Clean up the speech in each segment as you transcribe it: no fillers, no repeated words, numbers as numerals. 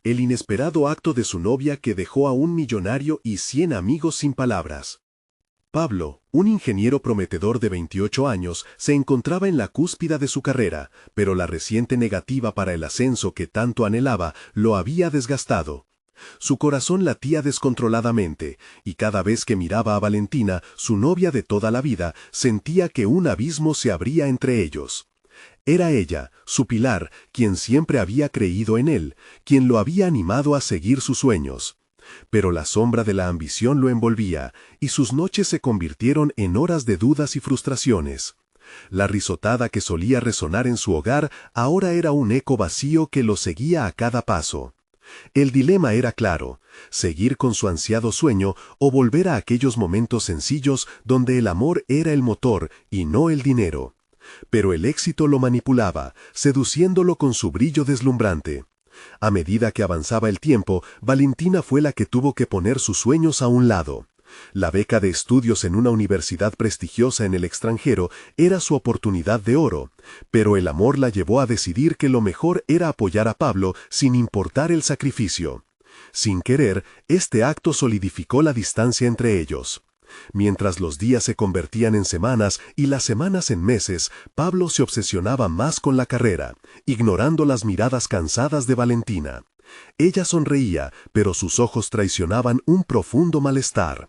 el inesperado acto de su novia que dejó a un millonario y 100 amigos sin palabras. Pablo, un ingeniero prometedor de 28 años, se encontraba en la cúspide de su carrera, pero la reciente negativa para el ascenso que tanto anhelaba lo había desgastado. Su corazón latía descontroladamente, y cada vez que miraba a Valentina, su novia de toda la vida, sentía que un abismo se abría entre ellos. Era ella, su pilar, quien siempre había creído en él, quien lo había animado a seguir sus sueños. Pero la sombra de la ambición lo envolvía, y sus noches se convirtieron en horas de dudas y frustraciones. La risotada que solía resonar en su hogar ahora era un eco vacío que lo seguía a cada paso. El dilema era claro: seguir con su ansiado sueño o volver a aquellos momentos sencillos donde el amor era el motor y no el dinero. Pero el éxito lo manipulaba, seduciéndolo con su brillo deslumbrante. A medida que avanzaba el tiempo, Valentina fue la que tuvo que poner sus sueños a un lado. La beca de estudios en una universidad prestigiosa en el extranjero era su oportunidad de oro, pero el amor la llevó a decidir que lo mejor era apoyar a Pablo sin importar el sacrificio. Sin querer, este acto solidificó la distancia entre ellos. Mientras los días se convertían en semanas y las semanas en meses, Pablo se obsesionaba más con la carrera, ignorando las miradas cansadas de Valentina. Ella sonreía, pero sus ojos traicionaban un profundo malestar.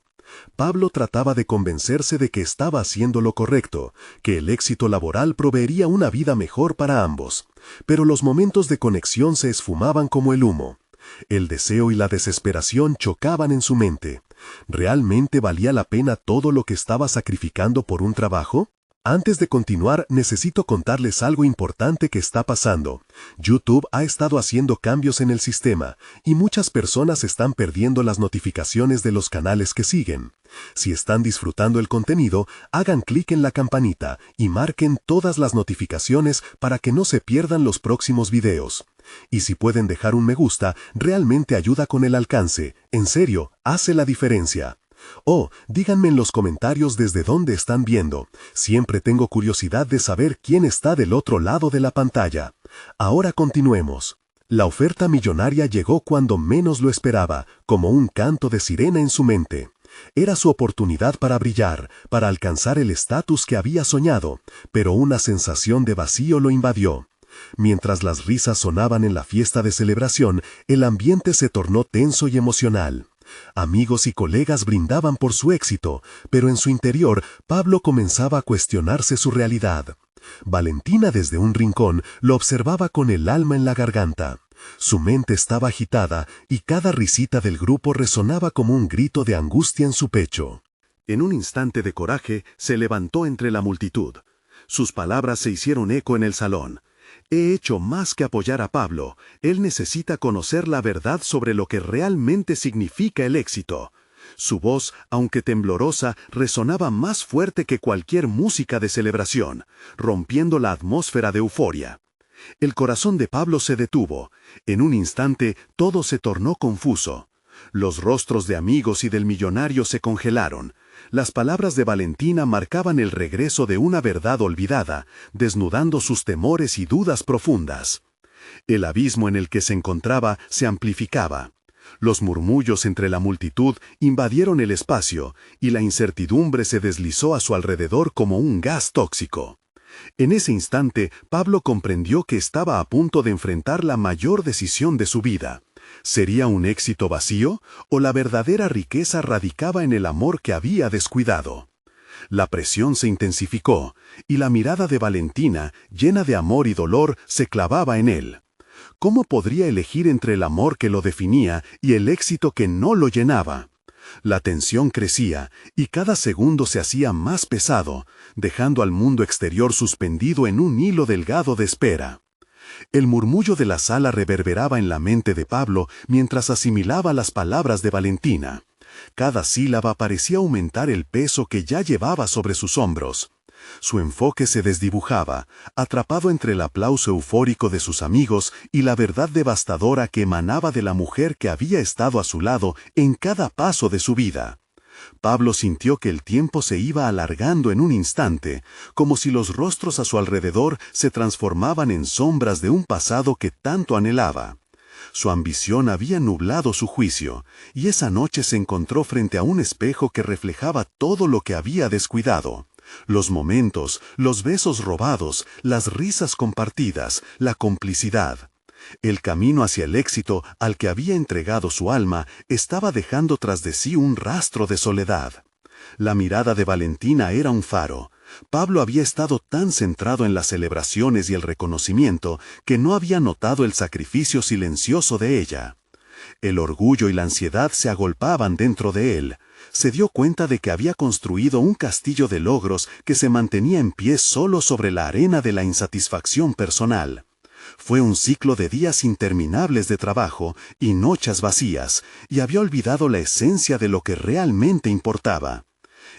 Pablo trataba de convencerse de que estaba haciendo lo correcto, que el éxito laboral proveería una vida mejor para ambos. Pero los momentos de conexión se esfumaban como el humo. El deseo y la desesperación chocaban en su mente. ¿Realmente valía la pena todo lo que estaba sacrificando por un trabajo? Antes de continuar, necesito contarles algo importante que está pasando. YouTube ha estado haciendo cambios en el sistema, y muchas personas están perdiendo las notificaciones de los canales que siguen. Si están disfrutando el contenido, hagan clic en la campanita y marquen todas las notificaciones para que no se pierdan los próximos videos. Y si pueden dejar un me gusta, realmente ayuda con el alcance. En serio, hace la diferencia. Oh, díganme en los comentarios desde dónde están viendo. Siempre tengo curiosidad de saber quién está del otro lado de la pantalla. Ahora continuemos. La oferta millonaria llegó cuando menos lo esperaba, como un canto de sirena en su mente. Era su oportunidad para brillar, para alcanzar el estatus que había soñado, pero una sensación de vacío lo invadió. Mientras las risas sonaban en la fiesta de celebración, el ambiente se tornó tenso y emocional. Amigos y colegas brindaban por su éxito, pero en su interior, Pablo comenzaba a cuestionarse su realidad. Valentina desde un rincón lo observaba con el alma en la garganta. Su mente estaba agitada y cada risita del grupo resonaba como un grito de angustia en su pecho. En un instante de coraje, se levantó entre la multitud. Sus palabras se hicieron eco en el salón. He hecho más que apoyar a Pablo. Él necesita conocer la verdad sobre lo que realmente significa el éxito. Su voz, aunque temblorosa, resonaba más fuerte que cualquier música de celebración, rompiendo la atmósfera de euforia. El corazón de Pablo se detuvo. En un instante, todo se tornó confuso. Los rostros de amigos y del millonario se congelaron. Las palabras de Valentina marcaban el regreso de una verdad olvidada, desnudando sus temores y dudas profundas. El abismo en el que se encontraba se amplificaba. Los murmullos entre la multitud invadieron el espacio, y la incertidumbre se deslizó a su alrededor como un gas tóxico. En ese instante, Pablo comprendió que estaba a punto de enfrentar la mayor decisión de su vida. ¿Sería un éxito vacío o la verdadera riqueza radicaba en el amor que había descuidado? La presión se intensificó, y la mirada de Valentina, llena de amor y dolor, se clavaba en él. ¿Cómo podría elegir entre el amor que lo definía y el éxito que no lo llenaba? La tensión crecía, y cada segundo se hacía más pesado, dejando al mundo exterior suspendido en un hilo delgado de espera. El murmullo de la sala reverberaba en la mente de Pablo mientras asimilaba las palabras de Valentina. Cada sílaba parecía aumentar el peso que ya llevaba sobre sus hombros. Su enfoque se desdibujaba, atrapado entre el aplauso eufórico de sus amigos y la verdad devastadora que emanaba de la mujer que había estado a su lado en cada paso de su vida. Pablo sintió que el tiempo se iba alargando en un instante, como si los rostros a su alrededor se transformaban en sombras de un pasado que tanto anhelaba. Su ambición había nublado su juicio, y esa noche se encontró frente a un espejo que reflejaba todo lo que había descuidado. Los momentos, los besos robados, las risas compartidas, la complicidad. El camino hacia el éxito al que había entregado su alma estaba dejando tras de sí un rastro de soledad. La mirada de Valentina era un faro. Pablo había estado tan centrado en las celebraciones y el reconocimiento que no había notado el sacrificio silencioso de ella. El orgullo y la ansiedad se agolpaban dentro de él. Se dio cuenta de que había construido un castillo de logros que se mantenía en pie solo sobre la arena de la insatisfacción personal. Fue un ciclo de días interminables de trabajo y noches vacías, y había olvidado la esencia de lo que realmente importaba.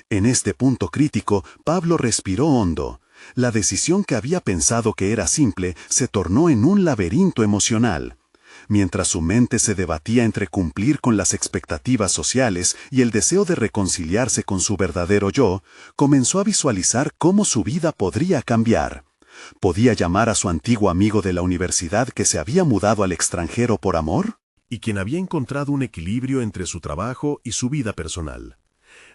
En este punto crítico, Pablo respiró hondo. La decisión que había pensado que era simple se tornó en un laberinto emocional. Mientras su mente se debatía entre cumplir con las expectativas sociales y el deseo de reconciliarse con su verdadero yo, comenzó a visualizar cómo su vida podría cambiar. ¿Podía llamar a su antiguo amigo de la universidad que se había mudado al extranjero por amor? Y quien había encontrado un equilibrio entre su trabajo y su vida personal.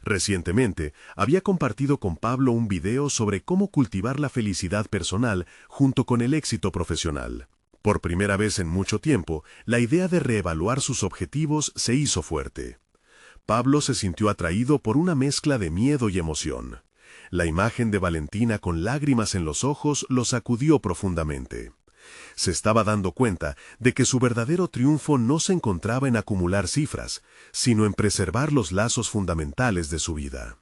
Recientemente, había compartido con Pablo un video sobre cómo cultivar la felicidad personal junto con el éxito profesional. Por primera vez en mucho tiempo, la idea de reevaluar sus objetivos se hizo fuerte. Pablo se sintió atraído por una mezcla de miedo y emoción. La imagen de Valentina con lágrimas en los ojos lo sacudió profundamente. Se estaba dando cuenta de que su verdadero triunfo no se encontraba en acumular cifras, sino en preservar los lazos fundamentales de su vida.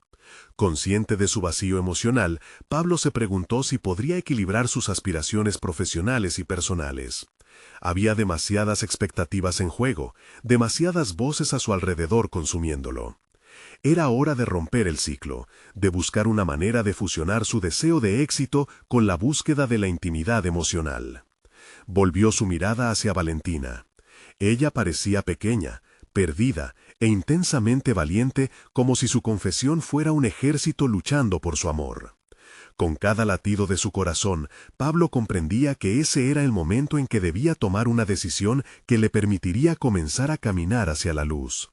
Consciente de su vacío emocional, Pablo se preguntó si podría equilibrar sus aspiraciones profesionales y personales. Había demasiadas expectativas en juego, demasiadas voces a su alrededor consumiéndolo. Era hora de romper el ciclo, de buscar una manera de fusionar su deseo de éxito con la búsqueda de la intimidad emocional. Volvió su mirada hacia Valentina. Ella parecía pequeña, perdida e intensamente valiente, como si su confesión fuera un ejército luchando por su amor. Con cada latido de su corazón, Pablo comprendía que ese era el momento en que debía tomar una decisión que le permitiría comenzar a caminar hacia la luz.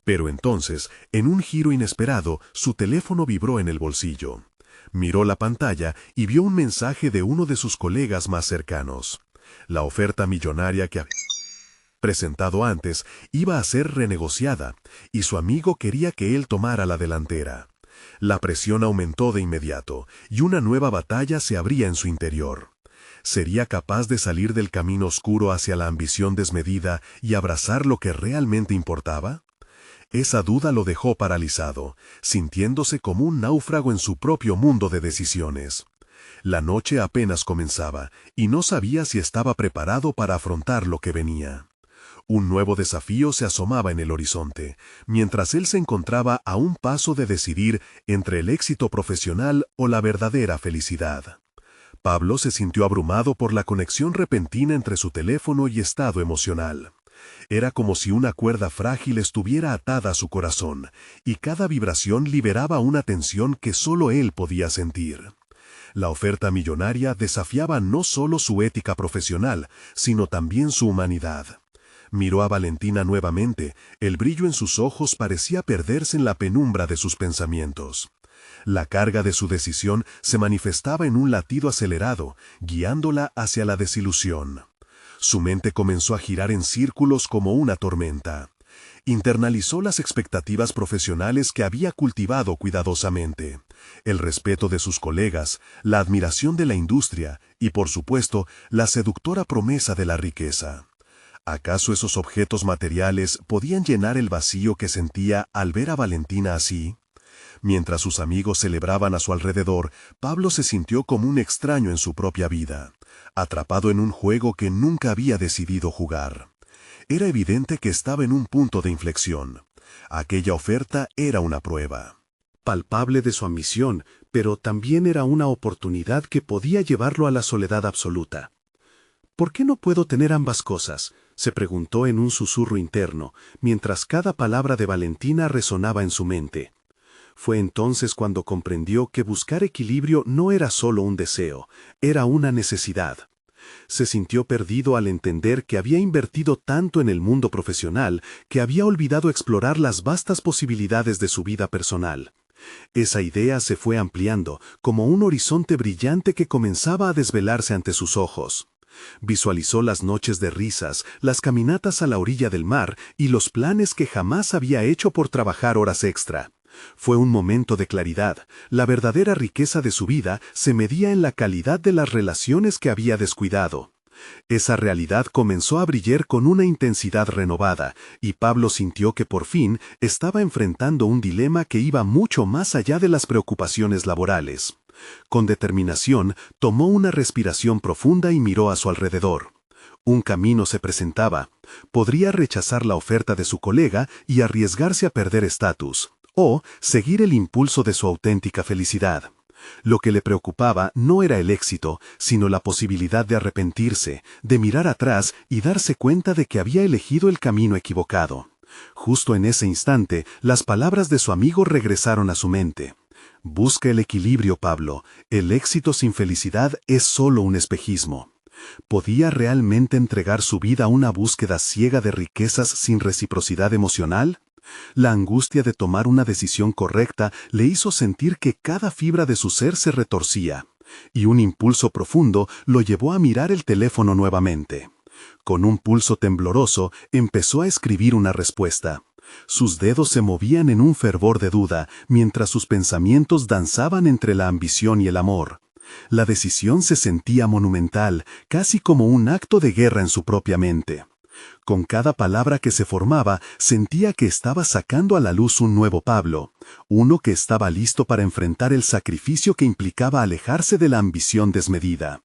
Pero entonces, en un giro inesperado, su teléfono vibró en el bolsillo. Miró la pantalla y vio un mensaje de uno de sus colegas más cercanos. La oferta millonaria que había presentado antes iba a ser renegociada, y su amigo quería que él tomara la delantera. La presión aumentó de inmediato, y una nueva batalla se abría en su interior. ¿Sería capaz de salir del camino oscuro hacia la ambición desmedida y abrazar lo que realmente importaba? Esa duda lo dejó paralizado, sintiéndose como un náufrago en su propio mundo de decisiones. La noche apenas comenzaba, y no sabía si estaba preparado para afrontar lo que venía. Un nuevo desafío se asomaba en el horizonte, mientras él se encontraba a un paso de decidir entre el éxito profesional o la verdadera felicidad. Pablo se sintió abrumado por la conexión repentina entre su teléfono y estado emocional. Era como si una cuerda frágil estuviera atada a su corazón, y cada vibración liberaba una tensión que solo él podía sentir. La oferta millonaria desafiaba no solo su ética profesional, sino también su humanidad. Miró a Valentina nuevamente, el brillo en sus ojos parecía perderse en la penumbra de sus pensamientos. La carga de su decisión se manifestaba en un latido acelerado, guiándola hacia la desilusión. Su mente comenzó a girar en círculos como una tormenta. Internalizó las expectativas profesionales que había cultivado cuidadosamente, el respeto de sus colegas, la admiración de la industria y, por supuesto, la seductora promesa de la riqueza. ¿Acaso esos objetos materiales podían llenar el vacío que sentía al ver a Valentina así? Mientras sus amigos celebraban a su alrededor, Pablo se sintió como un extraño en su propia vida, atrapado en un juego que nunca había decidido jugar. Era evidente que estaba en un punto de inflexión. Aquella oferta era una prueba palpable de su ambición, pero también era una oportunidad que podía llevarlo a la soledad absoluta. ¿Por qué no puedo tener ambas cosas?, se preguntó en un susurro interno, mientras cada palabra de Valentina resonaba en su mente. Fue entonces cuando comprendió que buscar equilibrio no era solo un deseo, era una necesidad. Se sintió perdido al entender que había invertido tanto en el mundo profesional que había olvidado explorar las vastas posibilidades de su vida personal. Esa idea se fue ampliando, como un horizonte brillante que comenzaba a desvelarse ante sus ojos. Visualizó las noches de risas, las caminatas a la orilla del mar y los planes que jamás había hecho por trabajar horas extra. Fue un momento de claridad. La verdadera riqueza de su vida se medía en la calidad de las relaciones que había descuidado. Esa realidad comenzó a brillar con una intensidad renovada, y Pablo sintió que por fin estaba enfrentando un dilema que iba mucho más allá de las preocupaciones laborales. Con determinación, tomó una respiración profunda y miró a su alrededor. Un camino se presentaba. Podría rechazar la oferta de su colega y arriesgarse a perder estatus, o seguir el impulso de su auténtica felicidad. Lo que le preocupaba no era el éxito, sino la posibilidad de arrepentirse, de mirar atrás y darse cuenta de que había elegido el camino equivocado. Justo en ese instante, las palabras de su amigo regresaron a su mente. Busca el equilibrio, Pablo. El éxito sin felicidad es solo un espejismo. ¿Podía realmente entregar su vida a una búsqueda ciega de riquezas sin reciprocidad emocional? La angustia de tomar una decisión correcta le hizo sentir que cada fibra de su ser se retorcía, y un impulso profundo lo llevó a mirar el teléfono nuevamente. Con un pulso tembloroso, empezó a escribir una respuesta. Sus dedos se movían en un fervor de duda, mientras sus pensamientos danzaban entre la ambición y el amor. La decisión se sentía monumental, casi como un acto de guerra en su propia mente. Con cada palabra que se formaba, sentía que estaba sacando a la luz un nuevo Pablo, uno que estaba listo para enfrentar el sacrificio que implicaba alejarse de la ambición desmedida.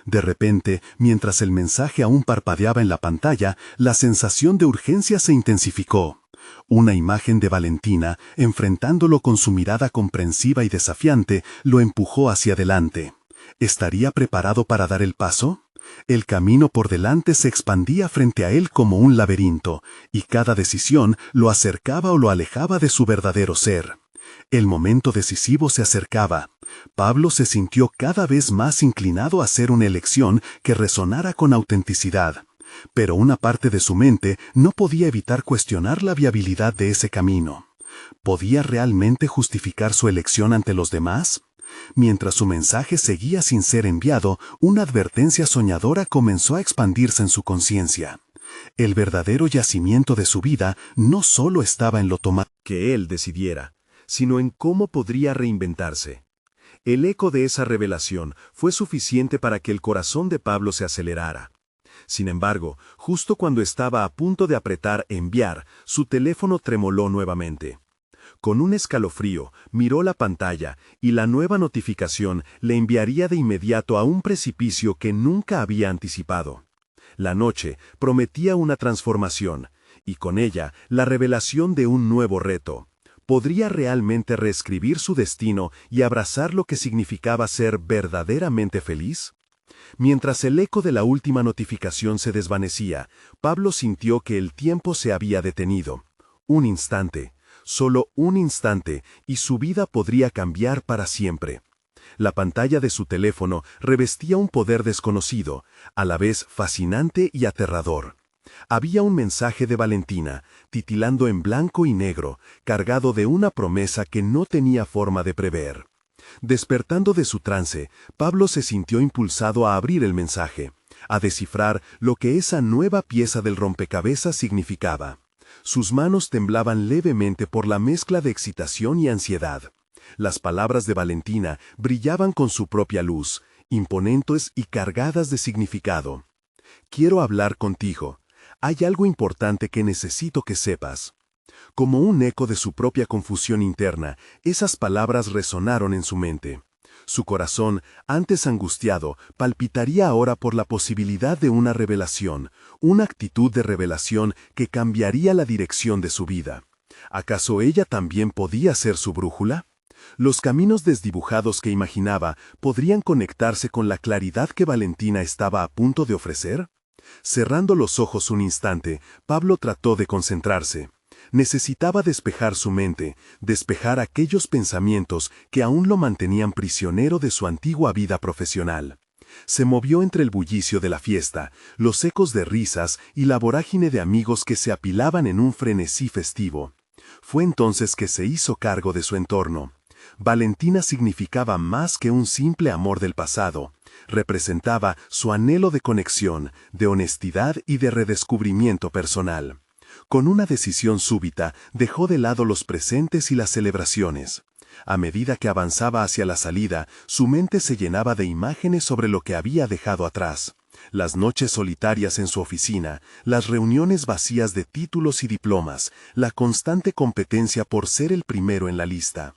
De repente, mientras el mensaje aún parpadeaba en la pantalla, la sensación de urgencia se intensificó. Una imagen de Valentina, enfrentándolo con su mirada comprensiva y desafiante, lo empujó hacia adelante. ¿Estaría preparado para dar el paso? El camino por delante se expandía frente a él como un laberinto, y cada decisión lo acercaba o lo alejaba de su verdadero ser. El momento decisivo se acercaba. Pablo se sintió cada vez más inclinado a hacer una elección que resonara con autenticidad. Pero una parte de su mente no podía evitar cuestionar la viabilidad de ese camino. ¿Podía realmente justificar su elección ante los demás? Mientras su mensaje seguía sin ser enviado, una advertencia soñadora comenzó a expandirse en su conciencia. El verdadero yacimiento de su vida no solo estaba en lo que él decidiera, sino en cómo podría reinventarse. El eco de esa revelación fue suficiente para que el corazón de Pablo se acelerara. Sin embargo, justo cuando estaba a punto de apretar enviar, su teléfono tremoló nuevamente. Con un escalofrío, miró la pantalla y la nueva notificación le enviaría de inmediato a un precipicio que nunca había anticipado. La noche prometía una transformación, y con ella la revelación de un nuevo reto. ¿Podría realmente reescribir su destino y abrazar lo que significaba ser verdaderamente feliz? Mientras el eco de la última notificación se desvanecía, Pablo sintió que el tiempo se había detenido. Un instante. Solo un instante, y su vida podría cambiar para siempre. La pantalla de su teléfono revestía un poder desconocido, a la vez fascinante y aterrador. Había un mensaje de Valentina, titilando en blanco y negro, cargado de una promesa que no tenía forma de prever. Despertando de su trance, Pablo se sintió impulsado a abrir el mensaje, a descifrar lo que esa nueva pieza del rompecabezas significaba. Sus manos temblaban levemente por la mezcla de excitación y ansiedad. Las palabras de Valentina brillaban con su propia luz, imponentes y cargadas de significado. Quiero hablar contigo. Hay algo importante que necesito que sepas. Como un eco de su propia confusión interna, esas palabras resonaron en su mente. Su corazón, antes angustiado, palpitaría ahora por la posibilidad de una revelación, una actitud de revelación que cambiaría la dirección de su vida. ¿Acaso ella también podía ser su brújula? Los caminos desdibujados que imaginaba podrían conectarse con la claridad que Valentina estaba a punto de ofrecer. Cerrando los ojos un instante, Pablo trató de concentrarse. Necesitaba despejar su mente, despejar aquellos pensamientos que aún lo mantenían prisionero de su antigua vida profesional. Se movió entre el bullicio de la fiesta, los ecos de risas y la vorágine de amigos que se apilaban en un frenesí festivo. Fue entonces que se hizo cargo de su entorno. Valentina significaba más que un simple amor del pasado. Representaba su anhelo de conexión, de honestidad y de redescubrimiento personal. Con una decisión súbita, dejó de lado los presentes y las celebraciones. A medida que avanzaba hacia la salida, su mente se llenaba de imágenes sobre lo que había dejado atrás. Las noches solitarias en su oficina, las reuniones vacías de títulos y diplomas, la constante competencia por ser el primero en la lista.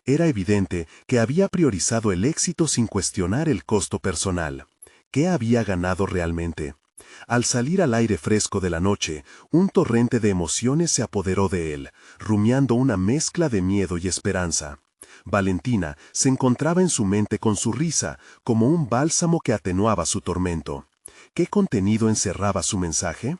Era evidente que había priorizado el éxito sin cuestionar el costo personal. ¿Qué había ganado realmente? Al salir al aire fresco de la noche, un torrente de emociones se apoderó de él, rumiando una mezcla de miedo y esperanza. Valentina se encontraba en su mente con su risa, como un bálsamo que atenuaba su tormento. ¿Qué contenido encerraba su mensaje?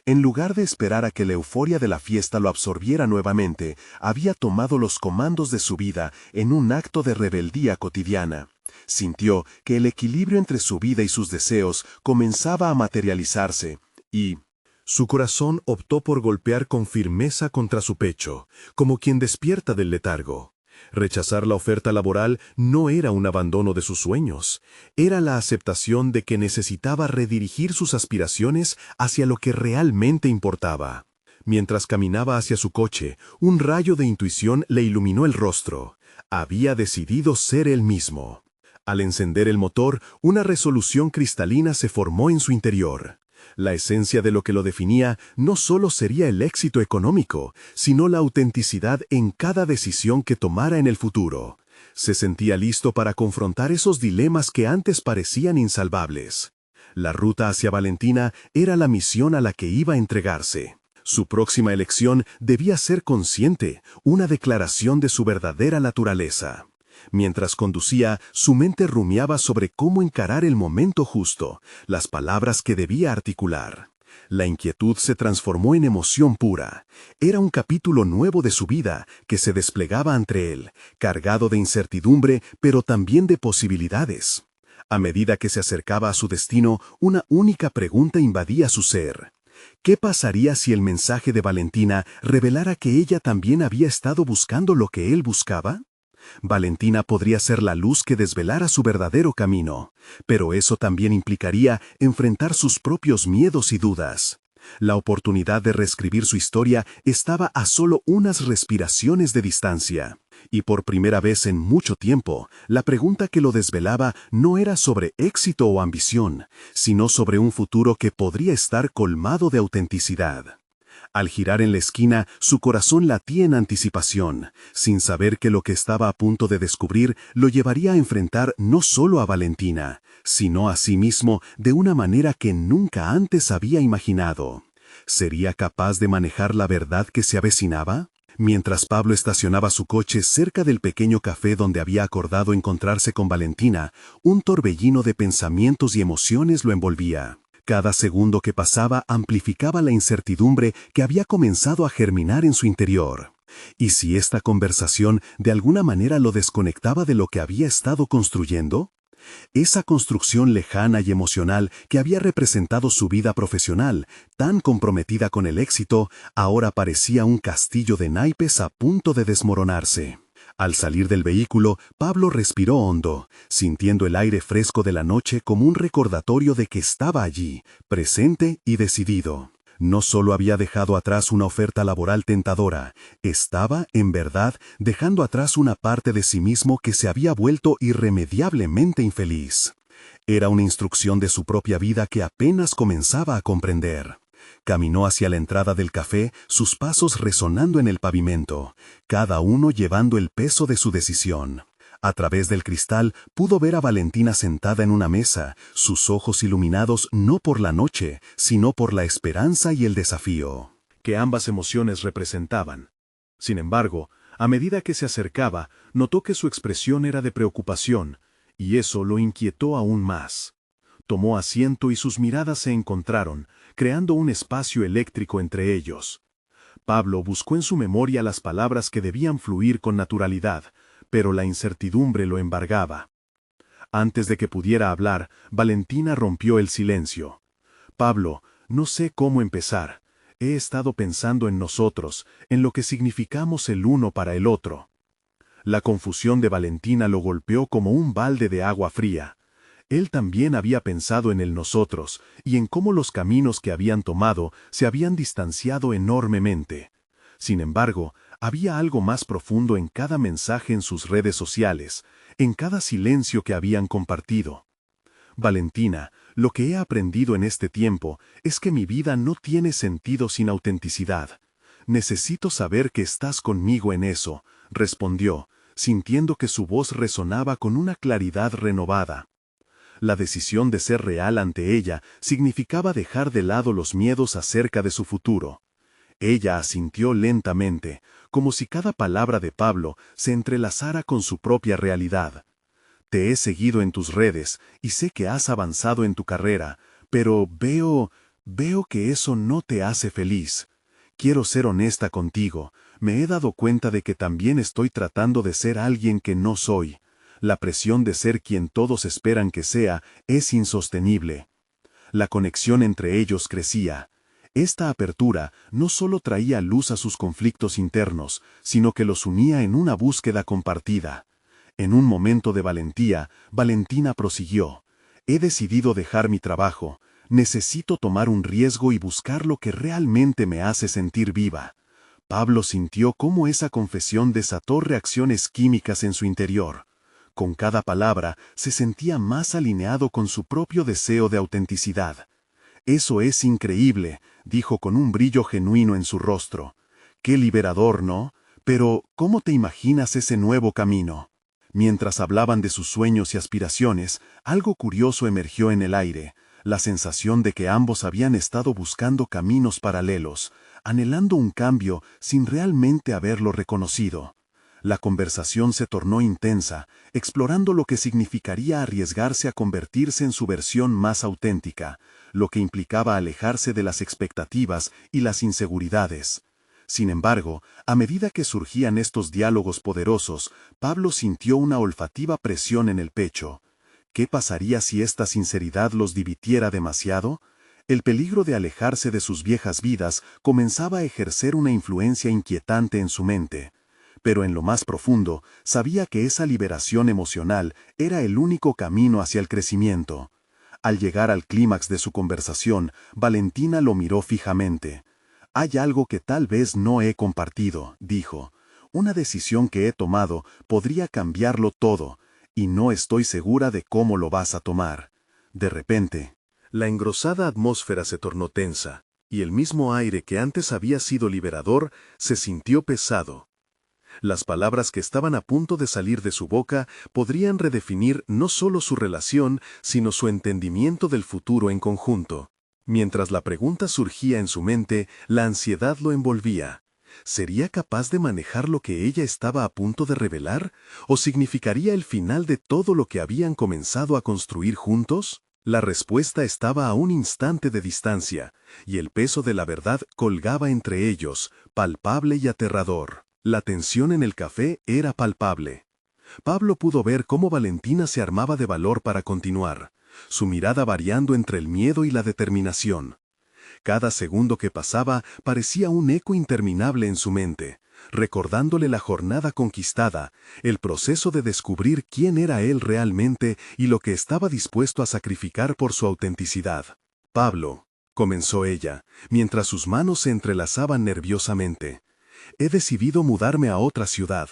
En lugar de esperar a que la euforia de la fiesta lo absorbiera nuevamente, había tomado los comandos de su vida en un acto de rebeldía cotidiana. Sintió que el equilibrio entre su vida y sus deseos comenzaba a materializarse, y su corazón optó por golpear con firmeza contra su pecho, como quien despierta del letargo. Rechazar la oferta laboral no era un abandono de sus sueños, era la aceptación de que necesitaba redirigir sus aspiraciones hacia lo que realmente importaba. Mientras caminaba hacia su coche, un rayo de intuición le iluminó el rostro. Había decidido ser él mismo. Al encender el motor, una resolución cristalina se formó en su interior. La esencia de lo que lo definía no solo sería el éxito económico, sino la autenticidad en cada decisión que tomara en el futuro. Se sentía listo para confrontar esos dilemas que antes parecían insalvables. La ruta hacia Valentina era la misión a la que iba a entregarse. Su próxima elección debía ser consciente, una declaración de su verdadera naturaleza. Mientras conducía, su mente rumiaba sobre cómo encarar el momento justo, las palabras que debía articular. La inquietud se transformó en emoción pura. Era un capítulo nuevo de su vida que se desplegaba ante él, cargado de incertidumbre, pero también de posibilidades. A medida que se acercaba a su destino, una única pregunta invadía su ser. ¿Qué pasaría si el mensaje de Valentina revelara que ella también había estado buscando lo que él buscaba? Valentina podría ser la luz que desvelara su verdadero camino, pero eso también implicaría enfrentar sus propios miedos y dudas. La oportunidad de reescribir su historia estaba a solo unas respiraciones de distancia. Y por primera vez en mucho tiempo, la pregunta que lo desvelaba no era sobre éxito o ambición, sino sobre un futuro que podría estar colmado de autenticidad. Al girar en la esquina, su corazón latía en anticipación, sin saber que lo que estaba a punto de descubrir lo llevaría a enfrentar no solo a Valentina, sino a sí mismo de una manera que nunca antes había imaginado. ¿Sería capaz de manejar la verdad que se avecinaba? Mientras Pablo estacionaba su coche cerca del pequeño café donde había acordado encontrarse con Valentina, un torbellino de pensamientos y emociones lo envolvía. Cada segundo que pasaba amplificaba la incertidumbre que había comenzado a germinar en su interior. ¿Y si esta conversación de alguna manera lo desconectaba de lo que había estado construyendo? Esa construcción lejana y emocional que había representado su vida profesional, tan comprometida con el éxito, ahora parecía un castillo de naipes a punto de desmoronarse. Al salir del vehículo, Pablo respiró hondo, sintiendo el aire fresco de la noche como un recordatorio de que estaba allí, presente y decidido. No solo había dejado atrás una oferta laboral tentadora, estaba, en verdad, dejando atrás una parte de sí mismo que se había vuelto irremediablemente infeliz. Era una instrucción de su propia vida que apenas comenzaba a comprender. Caminó hacia la entrada del café, sus pasos resonando en el pavimento, cada uno llevando el peso de su decisión. A través del cristal pudo ver a Valentina sentada en una mesa, sus ojos iluminados no por la noche, sino por la esperanza y el desafío que ambas emociones representaban. Sin embargo, a medida que se acercaba, notó que su expresión era de preocupación, y eso lo inquietó aún más. Tomó asiento y sus miradas se encontraron, creando un espacio eléctrico entre ellos. Pablo buscó en su memoria las palabras que debían fluir con naturalidad, pero la incertidumbre lo embargaba. Antes de que pudiera hablar, Valentina rompió el silencio. Pablo, no sé cómo empezar. He estado pensando en nosotros, en lo que significamos el uno para el otro. La confusión de Valentina lo golpeó como un balde de agua fría. Él también había pensado en el nosotros, y en cómo los caminos que habían tomado se habían distanciado enormemente. Sin embargo, había algo más profundo en cada mensaje en sus redes sociales, en cada silencio que habían compartido. Valentina, lo que he aprendido en este tiempo es que mi vida no tiene sentido sin autenticidad. Necesito saber que estás conmigo en eso, respondió, sintiendo que su voz resonaba con una claridad renovada. La decisión de ser real ante ella significaba dejar de lado los miedos acerca de su futuro. Ella asintió lentamente, como si cada palabra de Pablo se entrelazara con su propia realidad. Te he seguido en tus redes y sé que has avanzado en tu carrera, pero veo que eso no te hace feliz. Quiero ser honesta contigo, me he dado cuenta de que también estoy tratando de ser alguien que no soy. La presión de ser quien todos esperan que sea es insostenible. La conexión entre ellos crecía. Esta apertura no solo traía luz a sus conflictos internos, sino que los unía en una búsqueda compartida. En un momento de valentía, Valentina prosiguió. He decidido dejar mi trabajo. Necesito tomar un riesgo y buscar lo que realmente me hace sentir viva. Pablo sintió cómo esa confesión desató reacciones químicas en su interior. Con cada palabra se sentía más alineado con su propio deseo de autenticidad. Eso es increíble, dijo con un brillo genuino en su rostro. Qué liberador, ¿no? Pero, ¿cómo te imaginas ese nuevo camino? Mientras hablaban de sus sueños y aspiraciones, algo curioso emergió en el aire, la sensación de que ambos habían estado buscando caminos paralelos, anhelando un cambio sin realmente haberlo reconocido. La conversación se tornó intensa, explorando lo que significaría arriesgarse a convertirse en su versión más auténtica, lo que implicaba alejarse de las expectativas y las inseguridades. Sin embargo, a medida que surgían estos diálogos poderosos, Pablo sintió una olfativa presión en el pecho. ¿Qué pasaría si esta sinceridad los dividiera demasiado? El peligro de alejarse de sus viejas vidas comenzaba a ejercer una influencia inquietante en su mente. Pero en lo más profundo, sabía que esa liberación emocional era el único camino hacia el crecimiento. Al llegar al clímax de su conversación, Valentina lo miró fijamente. Hay algo que tal vez no he compartido, dijo. Una decisión que he tomado podría cambiarlo todo, y no estoy segura de cómo lo vas a tomar. De repente, la engrosada atmósfera se tornó tensa, y el mismo aire que antes había sido liberador se sintió pesado. Las palabras que estaban a punto de salir de su boca podrían redefinir no solo su relación, sino su entendimiento del futuro en conjunto. Mientras la pregunta surgía en su mente, la ansiedad lo envolvía. ¿Sería capaz de manejar lo que ella estaba a punto de revelar? ¿O significaría el final de todo lo que habían comenzado a construir juntos? La respuesta estaba a un instante de distancia, y el peso de la verdad colgaba entre ellos, palpable y aterrador. La tensión en el café era palpable. Pablo pudo ver cómo Valentina se armaba de valor para continuar, su mirada variando entre el miedo y la determinación. Cada segundo que pasaba parecía un eco interminable en su mente, recordándole la jornada conquistada, el proceso de descubrir quién era él realmente y lo que estaba dispuesto a sacrificar por su autenticidad. Pablo, comenzó ella, mientras sus manos se entrelazaban nerviosamente. He decidido mudarme a otra ciudad.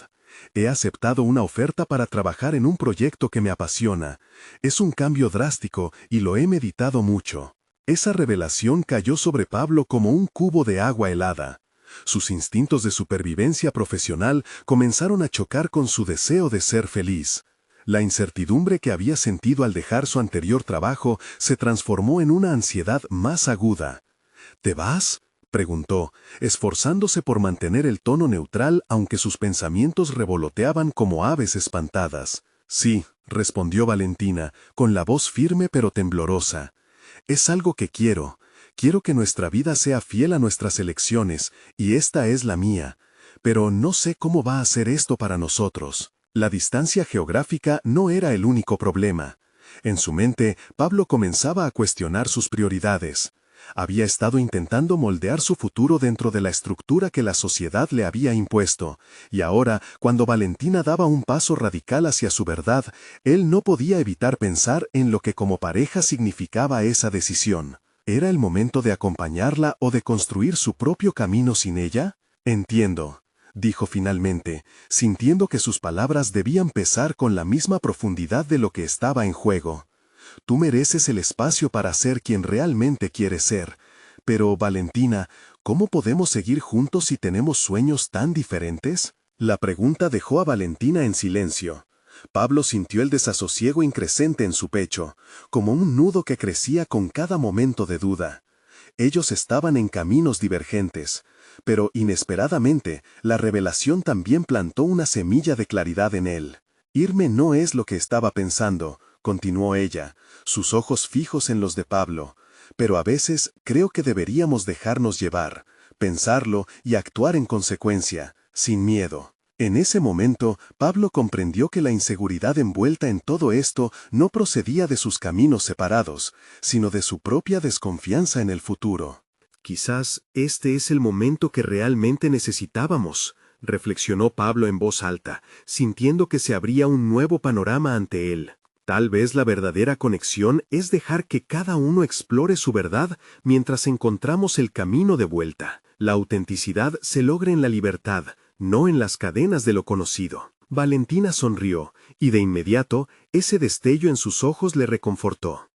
He aceptado una oferta para trabajar en un proyecto que me apasiona. Es un cambio drástico y lo he meditado mucho. Esa revelación cayó sobre Pablo como un cubo de agua helada. Sus instintos de supervivencia profesional comenzaron a chocar con su deseo de ser feliz. La incertidumbre que había sentido al dejar su anterior trabajo se transformó en una ansiedad más aguda. ¿Te vas?, preguntó, esforzándose por mantener el tono neutral aunque sus pensamientos revoloteaban como aves espantadas. Sí, respondió Valentina, con la voz firme pero temblorosa. Es algo que quiero. Quiero que nuestra vida sea fiel a nuestras elecciones, y esta es la mía. Pero no sé cómo va a ser esto para nosotros. La distancia geográfica no era el único problema. En su mente, Pablo comenzaba a cuestionar sus prioridades. Había estado intentando moldear su futuro dentro de la estructura que la sociedad le había impuesto, y ahora, cuando Valentina daba un paso radical hacia su verdad, él no podía evitar pensar en lo que como pareja significaba esa decisión. ¿Era el momento de acompañarla o de construir su propio camino sin ella? Entiendo, dijo finalmente, sintiendo que sus palabras debían pesar con la misma profundidad de lo que estaba en juego. Tú mereces el espacio para ser quien realmente quieres ser. Pero, Valentina, ¿cómo podemos seguir juntos si tenemos sueños tan diferentes? La pregunta dejó a Valentina en silencio. Pablo sintió el desasosiego increscente en su pecho, como un nudo que crecía con cada momento de duda. Ellos estaban en caminos divergentes, pero inesperadamente la revelación también plantó una semilla de claridad en él. Irme no es lo que estaba pensando, continuó ella, sus ojos fijos en los de Pablo, pero a veces creo que deberíamos dejarnos llevar, pensarlo y actuar en consecuencia, sin miedo. En ese momento, Pablo comprendió que la inseguridad envuelta en todo esto no procedía de sus caminos separados, sino de su propia desconfianza en el futuro. Quizás este es el momento que realmente necesitábamos, reflexionó Pablo en voz alta, sintiendo que se abría un nuevo panorama ante él. Tal vez la verdadera conexión es dejar que cada uno explore su verdad mientras encontramos el camino de vuelta. La autenticidad se logra en la libertad, no en las cadenas de lo conocido. Valentina sonrió, y de inmediato ese destello en sus ojos le reconfortó.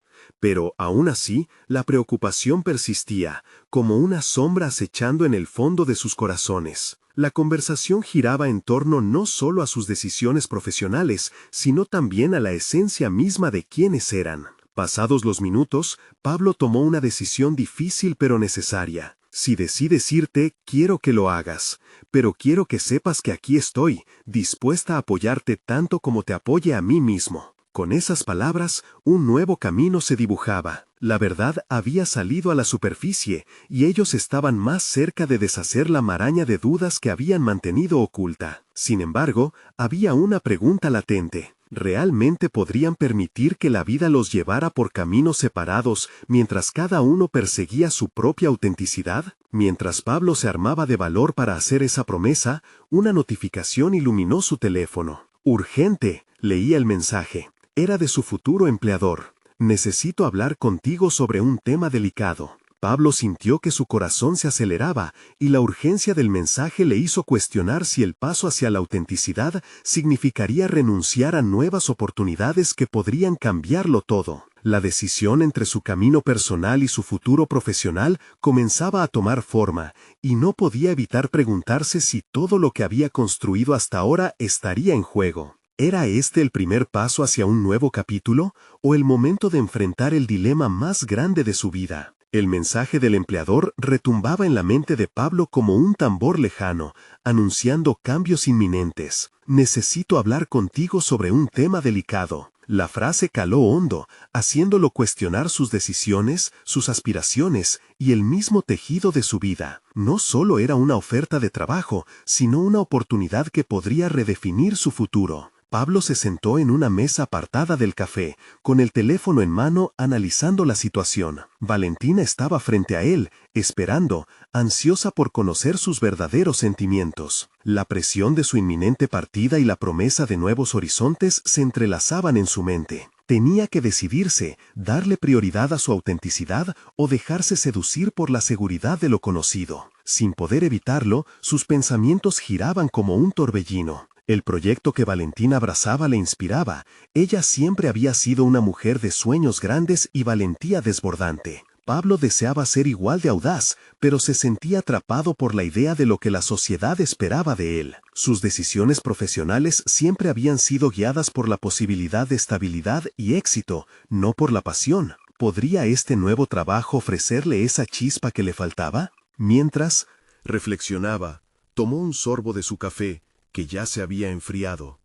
Pero, aún así, la preocupación persistía, como una sombra acechando en el fondo de sus corazones. La conversación giraba en torno no solo a sus decisiones profesionales, sino también a la esencia misma de quiénes eran. Pasados los minutos, Pablo tomó una decisión difícil pero necesaria. Si decides irte, quiero que lo hagas, pero quiero que sepas que aquí estoy, dispuesta a apoyarte tanto como te apoye a mí mismo. Con esas palabras, un nuevo camino se dibujaba. La verdad había salido a la superficie, y ellos estaban más cerca de deshacer la maraña de dudas que habían mantenido oculta. Sin embargo, había una pregunta latente. ¿Realmente podrían permitir que la vida los llevara por caminos separados mientras cada uno perseguía su propia autenticidad? Mientras Pablo se armaba de valor para hacer esa promesa, una notificación iluminó su teléfono. «Urgente», leía el mensaje. Era de su futuro empleador. «Necesito hablar contigo sobre un tema delicado». Pablo sintió que su corazón se aceleraba, y la urgencia del mensaje le hizo cuestionar si el paso hacia la autenticidad significaría renunciar a nuevas oportunidades que podrían cambiarlo todo. La decisión entre su camino personal y su futuro profesional comenzaba a tomar forma, y no podía evitar preguntarse si todo lo que había construido hasta ahora estaría en juego. ¿Era este el primer paso hacia un nuevo capítulo, o el momento de enfrentar el dilema más grande de su vida? El mensaje del empleador retumbaba en la mente de Pablo como un tambor lejano, anunciando cambios inminentes. «Necesito hablar contigo sobre un tema delicado». La frase caló hondo, haciéndolo cuestionar sus decisiones, sus aspiraciones y el mismo tejido de su vida. No solo era una oferta de trabajo, sino una oportunidad que podría redefinir su futuro. Pablo se sentó en una mesa apartada del café, con el teléfono en mano analizando la situación. Valentina estaba frente a él, esperando, ansiosa por conocer sus verdaderos sentimientos. La presión de su inminente partida y la promesa de nuevos horizontes se entrelazaban en su mente. Tenía que decidirse, darle prioridad a su autenticidad o dejarse seducir por la seguridad de lo conocido. Sin poder evitarlo, sus pensamientos giraban como un torbellino. El proyecto que Valentina abrazaba le inspiraba. Ella siempre había sido una mujer de sueños grandes y valentía desbordante. Pablo deseaba ser igual de audaz, pero se sentía atrapado por la idea de lo que la sociedad esperaba de él. Sus decisiones profesionales siempre habían sido guiadas por la posibilidad de estabilidad y éxito, no por la pasión. ¿Podría este nuevo trabajo ofrecerle esa chispa que le faltaba? Mientras reflexionaba, tomó un sorbo de su café, que ya se había enfriado.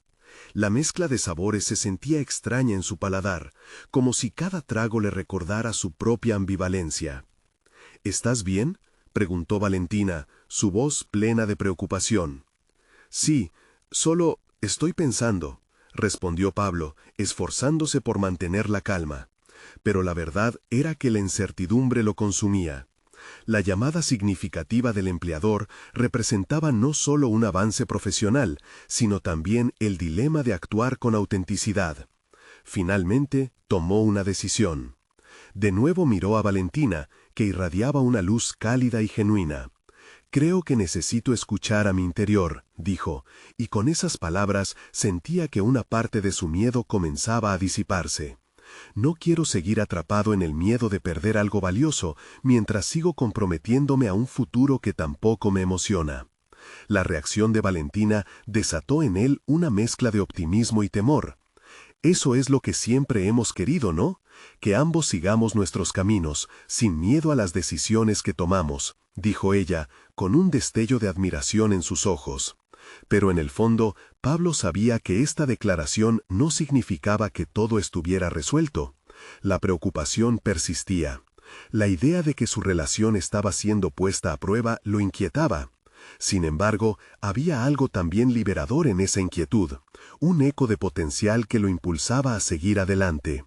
La mezcla de sabores se sentía extraña en su paladar, como si cada trago le recordara su propia ambivalencia. «¿Estás bien?», preguntó Valentina, su voz plena de preocupación. «Sí, solo Estoy pensando, respondió Pablo, esforzándose por mantener la calma. Pero la verdad era que la incertidumbre lo consumía. La llamada significativa del empleador representaba no solo un avance profesional, sino también el dilema de actuar con autenticidad. Finalmente, tomó una decisión. De nuevo miró a Valentina, que irradiaba una luz cálida y genuina. «Creo que necesito escuchar a mi interior», dijo, y con esas palabras sentía que una parte de su miedo comenzaba a disiparse. «No quiero seguir atrapado en el miedo de perder algo valioso mientras sigo comprometiéndome a un futuro que tampoco me emociona». La reacción de Valentina desató en él una mezcla de optimismo y temor. Eso es lo que siempre hemos querido, ¿no? Que ambos sigamos nuestros caminos, sin miedo a las decisiones que tomamos, dijo ella, con un destello de admiración en sus ojos. Pero en el fondo, Pablo sabía que esta declaración no significaba que todo estuviera resuelto. La preocupación persistía. La idea de que su relación estaba siendo puesta a prueba lo inquietaba. Sin embargo, había algo también liberador en esa inquietud, un eco de potencial que lo impulsaba a seguir adelante.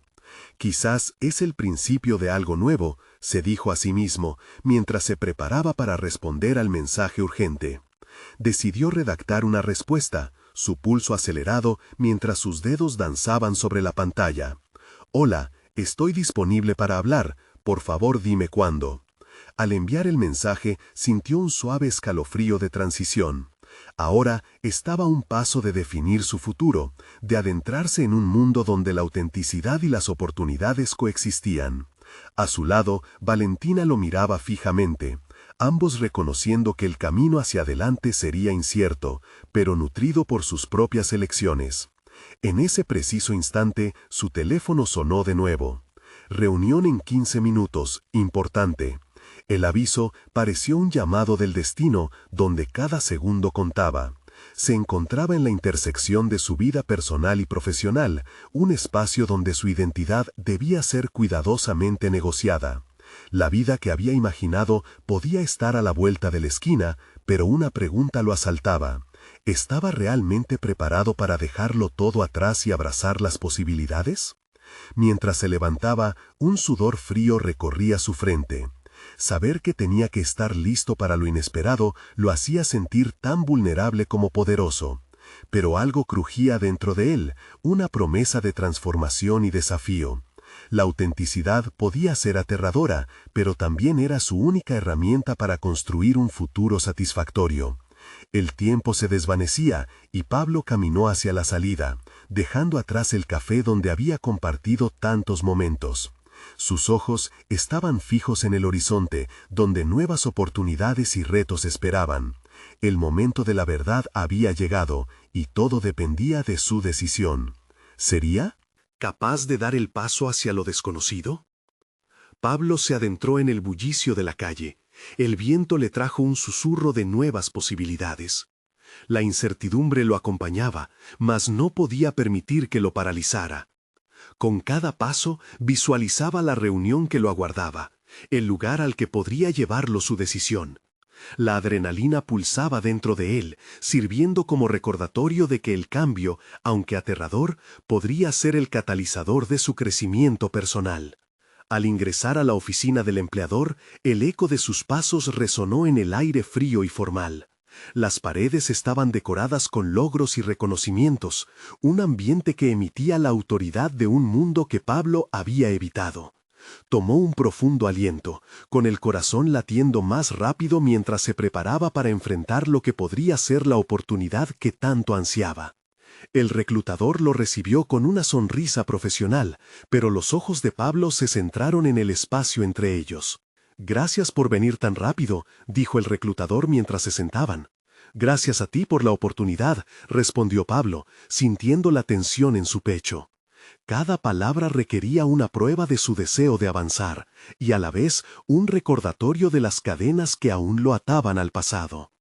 «Quizás es el principio de algo nuevo», se dijo a sí mismo, mientras se preparaba para responder al mensaje urgente. Decidió redactar una respuesta, su pulso acelerado mientras sus dedos danzaban sobre la pantalla. «Hola, estoy disponible para hablar, por favor dime cuándo». Al enviar el mensaje, sintió un suave escalofrío de transición. Ahora estaba a un paso de definir su futuro, de adentrarse en un mundo donde la autenticidad y las oportunidades coexistían. A su lado, Valentina lo miraba fijamente, ambos reconociendo que el camino hacia adelante sería incierto, pero nutrido por sus propias elecciones. En ese preciso instante, su teléfono sonó de nuevo. «Reunión en 15 minutos, importante». El aviso pareció un llamado del destino donde cada segundo contaba. Se encontraba en la intersección de su vida personal y profesional, un espacio donde su identidad debía ser cuidadosamente negociada. La vida que había imaginado podía estar a la vuelta de la esquina, pero una pregunta lo asaltaba. ¿Estaba realmente preparado para dejarlo todo atrás y abrazar las posibilidades? Mientras se levantaba, un sudor frío recorría su frente. Saber que tenía que estar listo para lo inesperado lo hacía sentir tan vulnerable como poderoso. Pero algo crujía dentro de él, una promesa de transformación y desafío. La autenticidad podía ser aterradora, pero también era su única herramienta para construir un futuro satisfactorio. El tiempo se desvanecía y Pablo caminó hacia la salida, dejando atrás el café donde había compartido tantos momentos. Sus ojos estaban fijos en el horizonte, donde nuevas oportunidades y retos esperaban. El momento de la verdad había llegado, y todo dependía de su decisión. ¿Sería capaz de dar el paso hacia lo desconocido? Pablo se adentró en el bullicio de la calle. El viento le trajo un susurro de nuevas posibilidades. La incertidumbre lo acompañaba, mas no podía permitir que lo paralizara. Con cada paso visualizaba la reunión que lo aguardaba, el lugar al que podría llevarlo su decisión. La adrenalina pulsaba dentro de él, sirviendo como recordatorio de que el cambio, aunque aterrador, podría ser el catalizador de su crecimiento personal. Al ingresar a la oficina del empleador, el eco de sus pasos resonó en el aire frío y formal. Las paredes estaban decoradas con logros y reconocimientos, un ambiente que emitía la autoridad de un mundo que Pablo había evitado. Tomó un profundo aliento, con el corazón latiendo más rápido mientras se preparaba para enfrentar lo que podría ser la oportunidad que tanto ansiaba. El reclutador lo recibió con una sonrisa profesional, pero los ojos de Pablo se centraron en el espacio entre ellos. «Gracias por venir tan rápido», dijo el reclutador mientras se sentaban. «Gracias a ti por la oportunidad», respondió Pablo, sintiendo la tensión en su pecho. Cada palabra requería una prueba de su deseo de avanzar, y a la vez un recordatorio de las cadenas que aún lo ataban al pasado.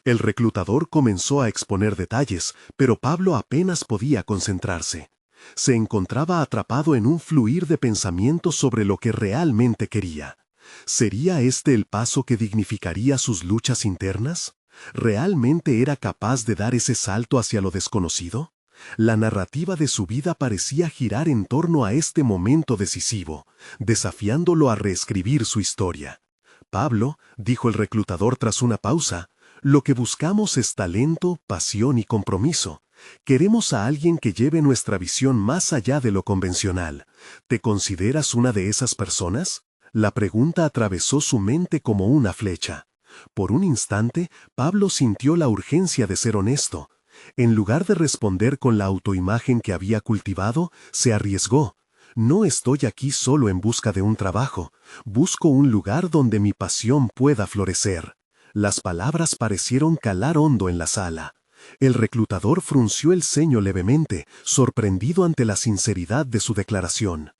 El reclutador comenzó a exponer detalles, pero Pablo apenas podía concentrarse. Se encontraba atrapado en un fluir de pensamientos sobre lo que realmente quería. ¿Sería este el paso que dignificaría sus luchas internas? ¿Realmente era capaz de dar ese salto hacia lo desconocido? La narrativa de su vida parecía girar en torno a este momento decisivo, desafiándolo a reescribir su historia. Pablo, dijo el reclutador tras una pausa, lo que buscamos es talento, pasión y compromiso. Queremos a alguien que lleve nuestra visión más allá de lo convencional. ¿Te consideras una de esas personas? La pregunta atravesó su mente como una flecha. Por un instante, Pablo sintió la urgencia de ser honesto. En lugar de responder con la autoimagen que había cultivado, se arriesgó. No estoy aquí solo en busca de un trabajo. Busco un lugar donde mi pasión pueda florecer. Las palabras parecieron calar hondo en la sala. El reclutador frunció el ceño levemente, sorprendido ante la sinceridad de su declaración.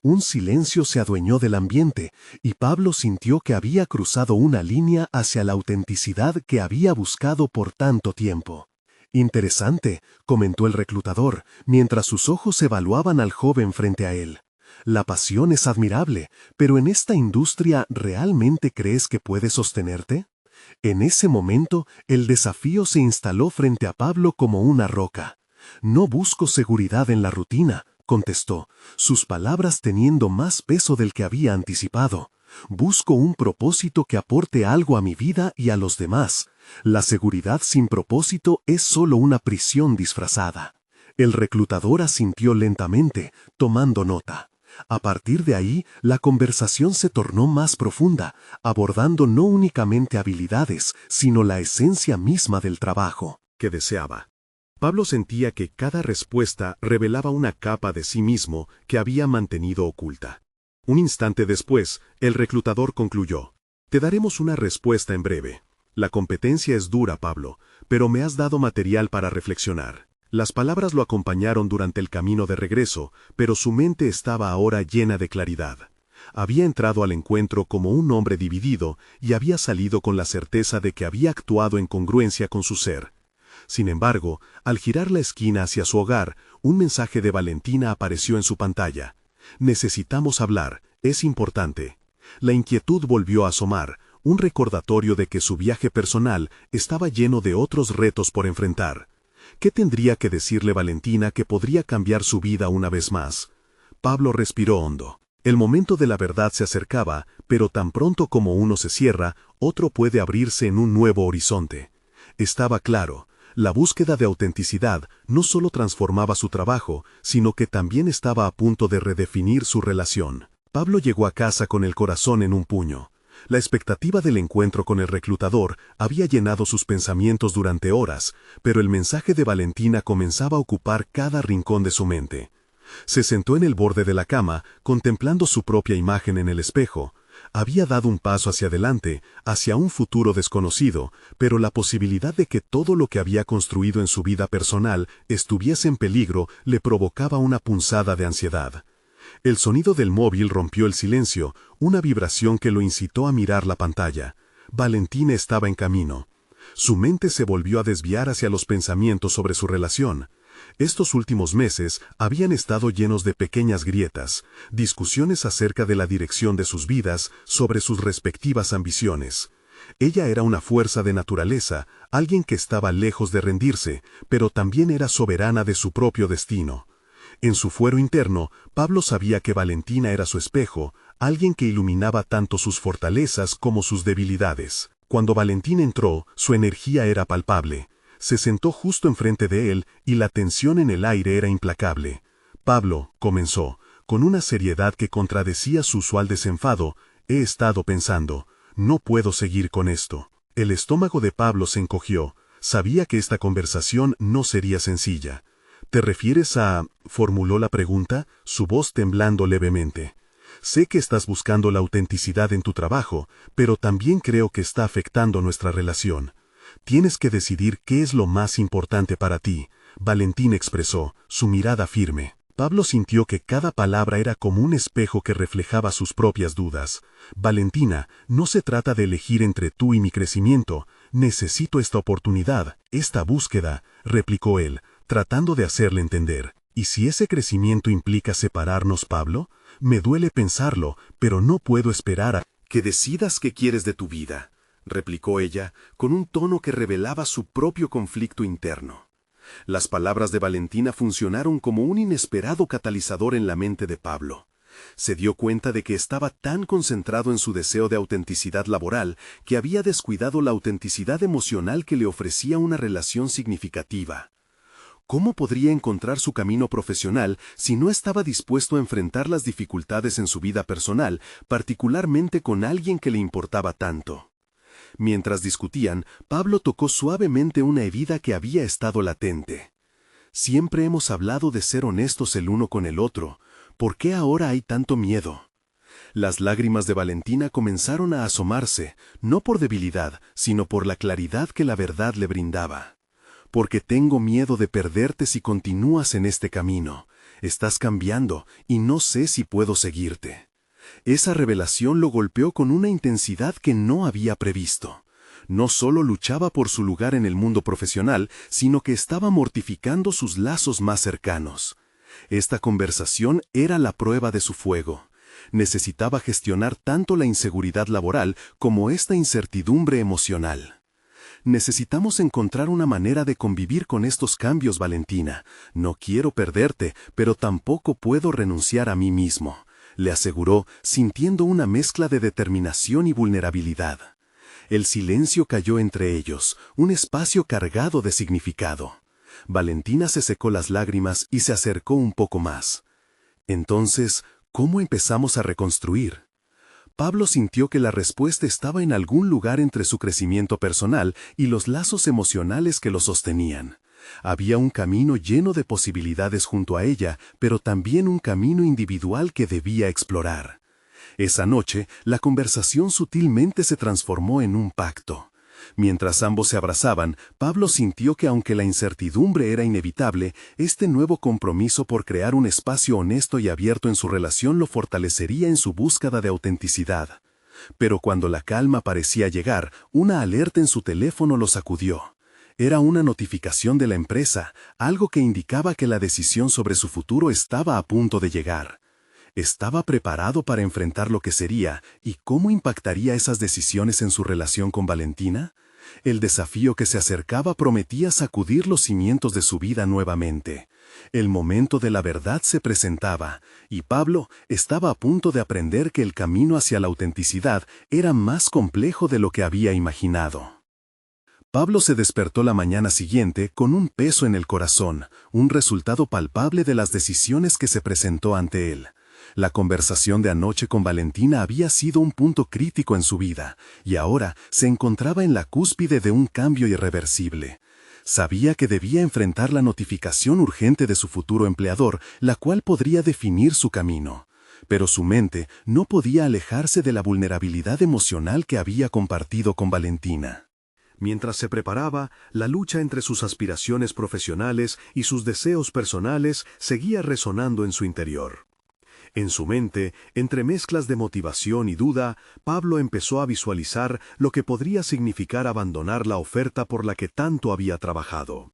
Un silencio se adueñó del ambiente, y Pablo sintió que había cruzado una línea hacia la autenticidad que había buscado por tanto tiempo. Interesante, comentó el reclutador, mientras sus ojos evaluaban al joven frente a él. La pasión es admirable, pero en esta industria, ¿realmente crees que puedes sostenerte? En ese momento, el desafío se instaló frente a Pablo como una roca. No busco seguridad en la rutina, contestó, sus palabras teniendo más peso del que había anticipado. Busco un propósito que aporte algo a mi vida y a los demás. La seguridad sin propósito es solo una prisión disfrazada. El reclutador asintió lentamente, tomando nota. A partir de ahí, la conversación se tornó más profunda, abordando no únicamente habilidades, sino la esencia misma del trabajo que deseaba. Pablo sentía que cada respuesta revelaba una capa de sí mismo que había mantenido oculta. Un instante después, el reclutador concluyó: «Te daremos una respuesta en breve. La competencia es dura, Pablo, pero me has dado material para reflexionar». Las palabras lo acompañaron durante el camino de regreso, pero su mente estaba ahora llena de claridad. Había entrado al encuentro como un hombre dividido y había salido con la certeza de que había actuado en congruencia con su ser. Sin embargo, al girar la esquina hacia su hogar, un mensaje de Valentina apareció en su pantalla. «Necesitamos hablar, es importante». La inquietud volvió a asomar, un recordatorio de que su viaje personal estaba lleno de otros retos por enfrentar. ¿Qué tendría que decirle Valentina que podría cambiar su vida una vez más? Pablo respiró hondo. El momento de la verdad se acercaba, pero tan pronto como uno se cierra, otro puede abrirse en un nuevo horizonte. Estaba claro, la búsqueda de autenticidad no solo transformaba su trabajo, sino que también estaba a punto de redefinir su relación. Pablo llegó a casa con el corazón en un puño. La expectativa del encuentro con el reclutador había llenado sus pensamientos durante horas, pero el mensaje de Valentina comenzaba a ocupar cada rincón de su mente. Se sentó en el borde de la cama, contemplando su propia imagen en el espejo. Había dado un paso hacia adelante, hacia un futuro desconocido, pero la posibilidad de que todo lo que había construido en su vida personal estuviese en peligro le provocaba una punzada de ansiedad. El sonido del móvil rompió el silencio, una vibración que lo incitó a mirar la pantalla. Valentina estaba en camino. Su mente se volvió a desviar hacia los pensamientos sobre su relación. Estos últimos meses habían estado llenos de pequeñas grietas, discusiones acerca de la dirección de sus vidas, sobre sus respectivas ambiciones. Ella era una fuerza de naturaleza, alguien que estaba lejos de rendirse, pero también era soberana de su propio destino. En su fuero interno, Pablo sabía que Valentina era su espejo, alguien que iluminaba tanto sus fortalezas como sus debilidades. Cuando Valentina entró, su energía era palpable. Se sentó justo enfrente de él y la tensión en el aire era implacable. «Pablo», comenzó, con una seriedad que contradecía su usual desenfado, «he estado pensando, no puedo seguir con esto». El estómago de Pablo se encogió. Sabía que esta conversación no sería sencilla. «¿Te refieres a...?» formuló la pregunta, su voz temblando levemente. «Sé que estás buscando la autenticidad en tu trabajo, pero también creo que está afectando nuestra relación. Tienes que decidir qué es lo más importante para ti», Valentina expresó, su mirada firme. Pablo sintió que cada palabra era como un espejo que reflejaba sus propias dudas. «Valentina, no se trata de elegir entre tú y mi crecimiento. Necesito esta oportunidad, esta búsqueda», replicó él, tratando de hacerle entender. «¿Y si ese crecimiento implica separarnos, Pablo? Me duele pensarlo, pero no puedo esperar a que decidas qué quieres de tu vida». replicó ella, con un tono que revelaba su propio conflicto interno. Las palabras de Valentina funcionaron como un inesperado catalizador en la mente de Pablo. Se dio cuenta de que estaba tan concentrado en su deseo de autenticidad laboral que había descuidado la autenticidad emocional que le ofrecía una relación significativa. ¿Cómo podría encontrar su camino profesional si no estaba dispuesto a enfrentar las dificultades en su vida personal, particularmente con alguien que le importaba tanto? Mientras discutían, Pablo tocó suavemente una herida que había estado latente. Siempre hemos hablado de ser honestos el uno con el otro. ¿Por qué ahora hay tanto miedo? Las lágrimas de Valentina comenzaron a asomarse, no por debilidad, sino por la claridad que la verdad le brindaba. Porque tengo miedo de perderte si continúas en este camino. Estás cambiando y no sé si puedo seguirte. Esa revelación lo golpeó con una intensidad que no había previsto. No solo luchaba por su lugar en el mundo profesional, sino que estaba mortificando sus lazos más cercanos. Esta conversación era la prueba de su fuego. Necesitaba gestionar tanto la inseguridad laboral como esta incertidumbre emocional. Necesitamos encontrar una manera de convivir con estos cambios, Valentina. No quiero perderte, pero tampoco puedo renunciar a mí mismo, le aseguró, sintiendo una mezcla de determinación y vulnerabilidad. El silencio cayó entre ellos, un espacio cargado de significado. Valentina se secó las lágrimas y se acercó un poco más. Entonces, ¿cómo empezamos a reconstruir? Pablo sintió que la respuesta estaba en algún lugar entre su crecimiento personal y los lazos emocionales que lo sostenían. Había un camino lleno de posibilidades junto a ella, pero también un camino individual que debía explorar. Esa noche, la conversación sutilmente se transformó en un pacto. Mientras ambos se abrazaban, Pablo sintió que aunque la incertidumbre era inevitable, este nuevo compromiso por crear un espacio honesto y abierto en su relación lo fortalecería en su búsqueda de autenticidad. Pero cuando la calma parecía llegar, una alerta en su teléfono lo sacudió. Era una notificación de la empresa, algo que indicaba que la decisión sobre su futuro estaba a punto de llegar. ¿Estaba preparado para enfrentar lo que sería y cómo impactaría esas decisiones en su relación con Valentina? El desafío que se acercaba prometía sacudir los cimientos de su vida nuevamente. El momento de la verdad se presentaba, y Pablo estaba a punto de aprender que el camino hacia la autenticidad era más complejo de lo que había imaginado. Pablo se despertó la mañana siguiente con un peso en el corazón, un resultado palpable de las decisiones que se presentó ante él. La conversación de anoche con Valentina había sido un punto crítico en su vida, y ahora se encontraba en la cúspide de un cambio irreversible. Sabía que debía enfrentar la notificación urgente de su futuro empleador, la cual podría definir su camino. Pero su mente no podía alejarse de la vulnerabilidad emocional que había compartido con Valentina. Mientras se preparaba, la lucha entre sus aspiraciones profesionales y sus deseos personales seguía resonando en su interior. En su mente, entre mezclas de motivación y duda, Pablo empezó a visualizar lo que podría significar abandonar la oferta por la que tanto había trabajado.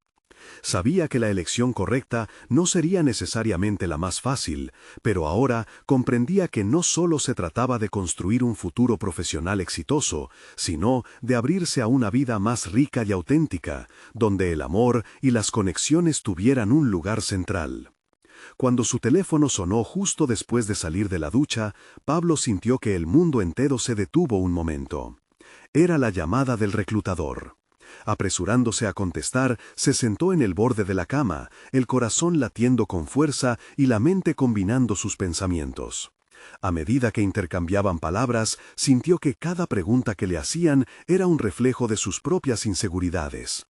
Sabía que la elección correcta no sería necesariamente la más fácil, pero ahora comprendía que no solo se trataba de construir un futuro profesional exitoso, sino de abrirse a una vida más rica y auténtica, donde el amor y las conexiones tuvieran un lugar central. Cuando su teléfono sonó justo después de salir de la ducha, Pablo sintió que el mundo entero se detuvo un momento. Era la llamada del reclutador. Apresurándose a contestar, se sentó en el borde de la cama, el corazón latiendo con fuerza y la mente combinando sus pensamientos. A medida que intercambiaban palabras, sintió que cada pregunta que le hacían era un reflejo de sus propias inseguridades.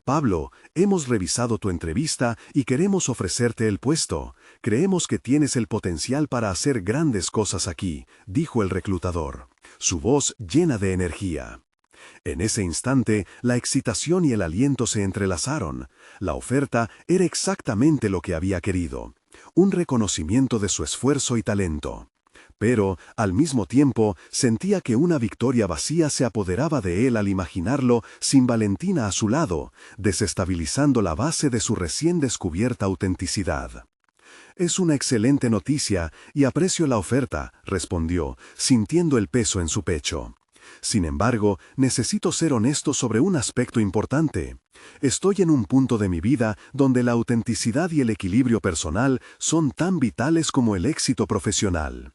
Pablo, hemos revisado tu entrevista y queremos ofrecerte el puesto. Creemos que tienes el potencial para hacer grandes cosas aquí, dijo el reclutador, su voz llena de energía. En ese instante, la excitación y el aliento se entrelazaron. La oferta era exactamente lo que había querido, un reconocimiento de su esfuerzo y talento. Pero, al mismo tiempo, sentía que una victoria vacía se apoderaba de él al imaginarlo sin Valentina a su lado, desestabilizando la base de su recién descubierta autenticidad. «Es una excelente noticia y aprecio la oferta», respondió, sintiendo el peso en su pecho. Sin embargo, necesito ser honesto sobre un aspecto importante. Estoy en un punto de mi vida donde la autenticidad y el equilibrio personal son tan vitales como el éxito profesional.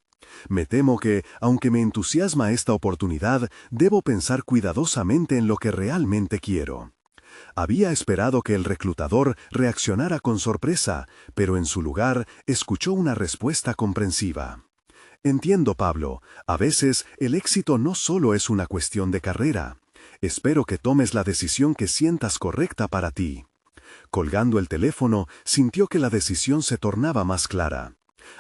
Me temo que, aunque me entusiasma esta oportunidad, debo pensar cuidadosamente en lo que realmente quiero. Había esperado que el reclutador reaccionara con sorpresa, pero en su lugar escuchó una respuesta comprensiva. Entiendo, Pablo, a veces el éxito no solo es una cuestión de carrera. Espero que tomes la decisión que sientas correcta para ti. Colgando el teléfono, sintió que la decisión se tornaba más clara.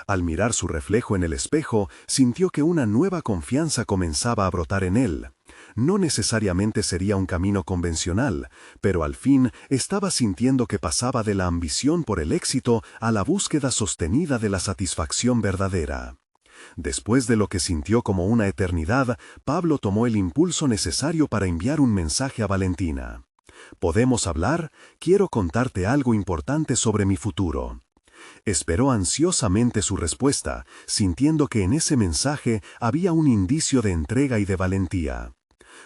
Al mirar su reflejo en el espejo, sintió que una nueva confianza comenzaba a brotar en él. No necesariamente sería un camino convencional, pero al fin estaba sintiendo que pasaba de la ambición por el éxito a la búsqueda sostenida de la satisfacción verdadera. Después de lo que sintió como una eternidad, Pablo tomó el impulso necesario para enviar un mensaje a Valentina. ¿Podemos hablar? Quiero contarte algo importante sobre mi futuro. Esperó ansiosamente su respuesta, sintiendo que en ese mensaje había un indicio de entrega y de valentía.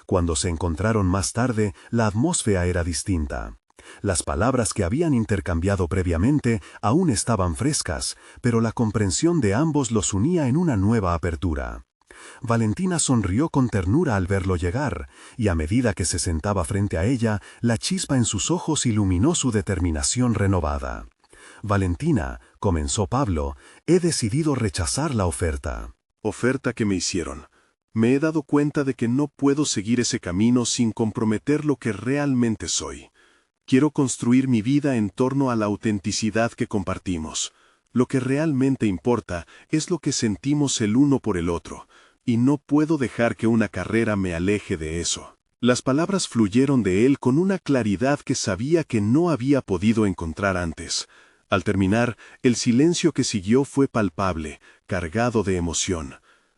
Cuando se encontraron más tarde, la atmósfera era distinta. Las palabras que habían intercambiado previamente aún estaban frescas, pero la comprensión de ambos los unía en una nueva apertura. Valentina sonrió con ternura al verlo llegar, y a medida que se sentaba frente a ella, la chispa en sus ojos iluminó su determinación renovada. Valentina, comenzó Pablo, he decidido rechazar la oferta. Oferta que me hicieron. Me he dado cuenta de que no puedo seguir ese camino sin comprometer lo que realmente soy. Quiero construir mi vida en torno a la autenticidad que compartimos. Lo que realmente importa es lo que sentimos el uno por el otro, y no puedo dejar que una carrera me aleje de eso. Las palabras fluyeron de él con una claridad que sabía que no había podido encontrar antes. Al terminar, el silencio que siguió fue palpable, cargado de emoción.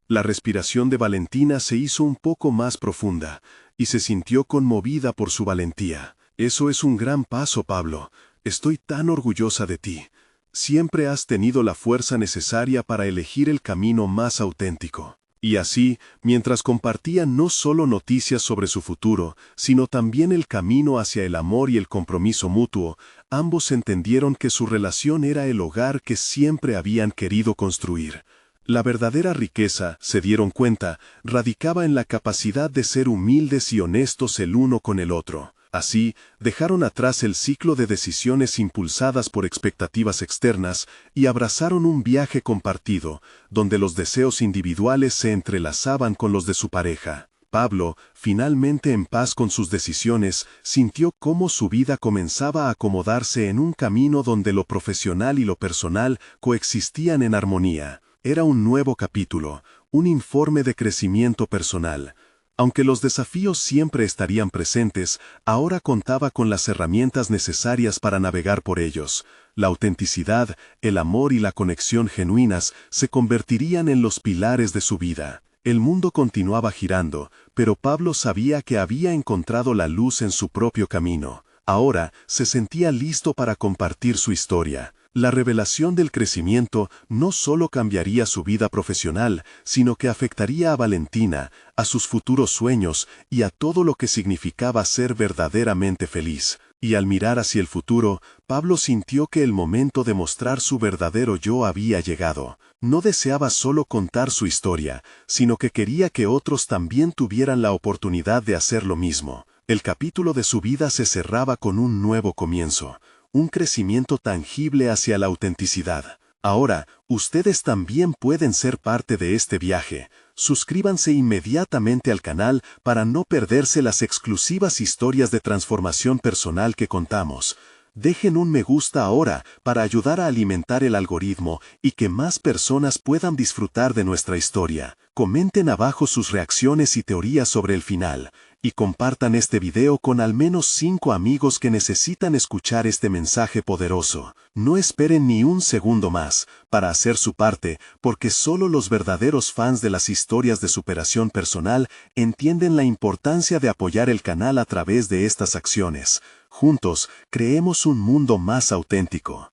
La respiración de Valentina se hizo un poco más profunda, y se sintió conmovida por su valentía. Eso es un gran paso, Pablo. Estoy tan orgullosa de ti. Siempre has tenido la fuerza necesaria para elegir el camino más auténtico. Y así, mientras compartían no solo noticias sobre su futuro, sino también el camino hacia el amor y el compromiso mutuo, ambos entendieron que su relación era el hogar que siempre habían querido construir. La verdadera riqueza, se dieron cuenta, radicaba en la capacidad de ser humildes y honestos el uno con el otro. Así, dejaron atrás el ciclo de decisiones impulsadas por expectativas externas y abrazaron un viaje compartido, donde los deseos individuales se entrelazaban con los de su pareja. Pablo, finalmente en paz con sus decisiones, sintió cómo su vida comenzaba a acomodarse en un camino donde lo profesional y lo personal coexistían en armonía. Era un nuevo capítulo, un informe de crecimiento personal. Aunque los desafíos siempre estarían presentes, ahora contaba con las herramientas necesarias para navegar por ellos. La autenticidad, el amor y la conexión genuinas se convertirían en los pilares de su vida. El mundo continuaba girando, pero Pablo sabía que había encontrado la luz en su propio camino. Ahora se sentía listo para compartir su historia. La revelación del crecimiento no solo cambiaría su vida profesional, sino que afectaría a Valentina, a sus futuros sueños y a todo lo que significaba ser verdaderamente feliz. Y al mirar hacia el futuro, Pablo sintió que el momento de mostrar su verdadero yo había llegado. No deseaba solo contar su historia, sino que quería que otros también tuvieran la oportunidad de hacer lo mismo. El capítulo de su vida se cerraba con un nuevo comienzo. Un crecimiento tangible hacia la autenticidad. Ahora, ustedes también pueden ser parte de este viaje. Suscríbanse inmediatamente al canal para no perderse las exclusivas historias de transformación personal que contamos. Dejen un me gusta ahora para ayudar a alimentar el algoritmo y que más personas puedan disfrutar de nuestra historia. Comenten abajo sus reacciones y teorías sobre el final. Y compartan este video con al menos 5 amigos que necesitan escuchar este mensaje poderoso. No esperen ni un segundo más para hacer su parte, porque solo los verdaderos fans de las historias de superación personal entienden la importancia de apoyar el canal a través de estas acciones. Juntos, creemos un mundo más auténtico.